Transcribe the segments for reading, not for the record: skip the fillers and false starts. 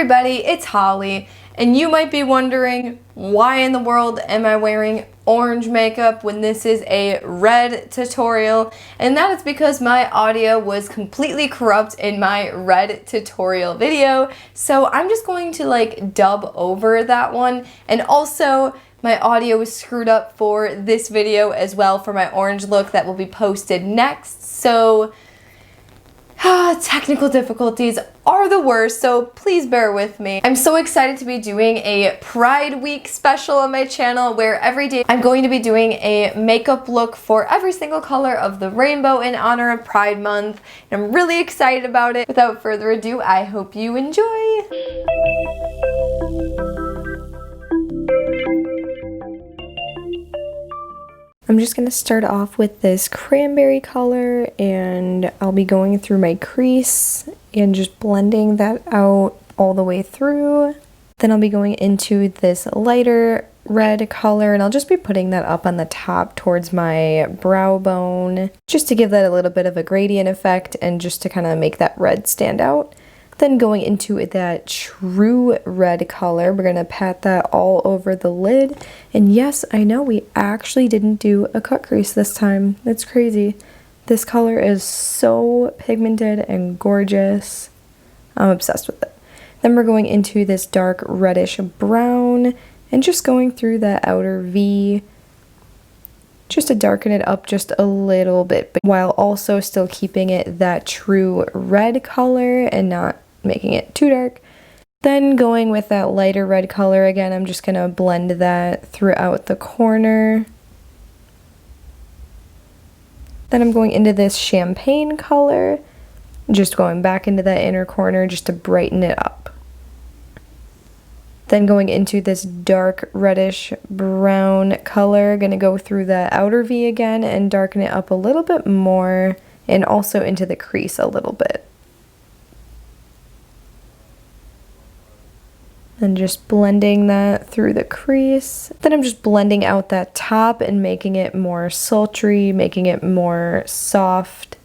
everybody, it's Holly, and you might be wondering, why in the world am I wearing orange makeup when this is a red tutorial? And that is because my audio was completely corrupt in my red tutorial video, so I'm just going to dub over that one. And also, my audio was screwed up for this video as well for my orange look that will be posted next, so technical difficulties are the worst, so please bear with me. I'm so excited to be doing a Pride Week special on my channel where every day I'm going to be doing a makeup look for every single color of the rainbow in honor of Pride Month. And I'm really excited about it. Without further ado, I hope you enjoy. I'm just going to start off with this cranberry color, and I'll be going through my crease and just blending that out all the way through. Then I'll be going into this lighter red color, and I'll just be putting that up on the top towards my brow bone just to give that a little bit of a gradient effect and just to kind of make that red stand out. Then going into that true red color, we're going to pat that all over the lid. And yes, I know we actually didn't do a cut crease this time. That's crazy. This color is so pigmented and gorgeous. I'm obsessed with it. Then we're going into this dark reddish brown and just going through that outer V just to darken it up just a little bit, but while also still keeping it that true red color and not making it too dark. Then going with that lighter red color again, I'm just going to blend that throughout the corner. Then I'm going into this champagne color, just going back into that inner corner just to brighten it up. Then going into this dark reddish brown color, going to go through the outer V again and darken it up a little bit more and also into the crease a little bit. And just blending that through the crease. Then I'm just blending out that top and making it more sultry, making it more soft.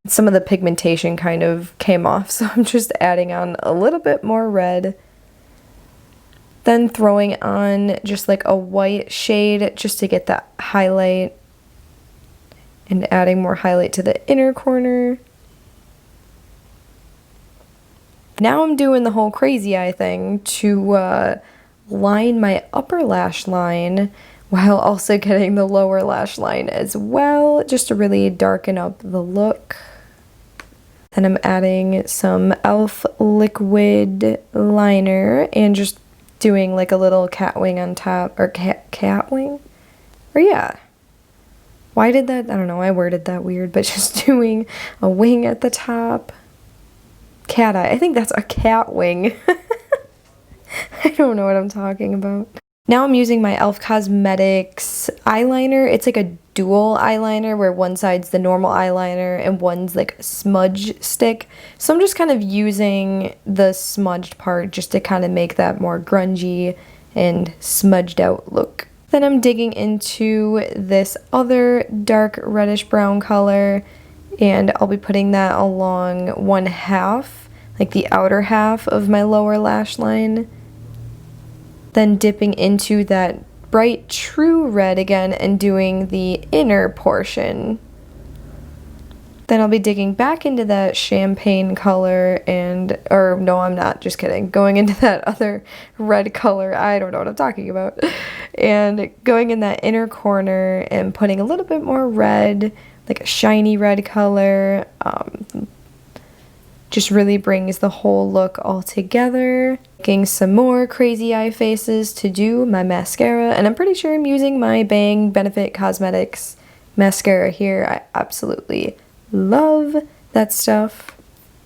Some of the pigmentation kind of came off, so I'm just adding on a little bit more red. Then throwing on just like a white shade just to get that highlight and adding more highlight to the inner corner. Now I'm doing the whole crazy eye thing to line my upper lash line while also getting the lower lash line as well, just to really darken up the look. Then I'm adding some e.l.f. liquid liner and just doing like a little cat wing on top, or cat wing? Or yeah. Why did that? I don't know, I worded that weird, but just doing a wing at the top. Cat eye. I think that's a cat wing. I don't know what I'm talking about. Now I'm using my e.l.f. Cosmetics eyeliner. It's like a dual eyeliner where one side's the normal eyeliner and one's like a smudge stick. So I'm just kind of using the smudged part just to kind of make that more grungy and smudged out look. Then I'm digging into this other dark reddish brown color, and I'll be putting that along one half, like the outer half of my lower lash line. Then dipping into that bright true red again and doing the inner portion. Then I'll be digging back into that champagne color or no, I'm not, just kidding. Going into that other red color, I don't know what I'm talking about. And going in that inner corner and putting a little bit more red, like a shiny red color, just really brings the whole look all together. Making some more crazy eye faces to do my mascara, and I'm pretty sure I'm using my Bang Benefit Cosmetics mascara here. I absolutely love that stuff.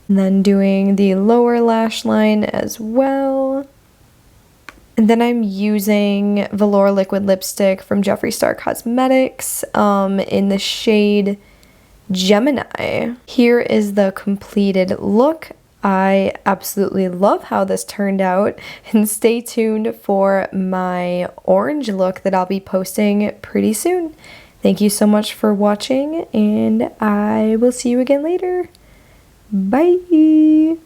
And then doing the lower lash line as well. And then I'm using Velour Liquid Lipstick from Jeffree Star Cosmetics in the shade Gemini. Here is the completed look. I absolutely love how this turned out, and stay tuned for my orange look that I'll be posting pretty soon. Thank you so much for watching, and I will see you again later. Bye!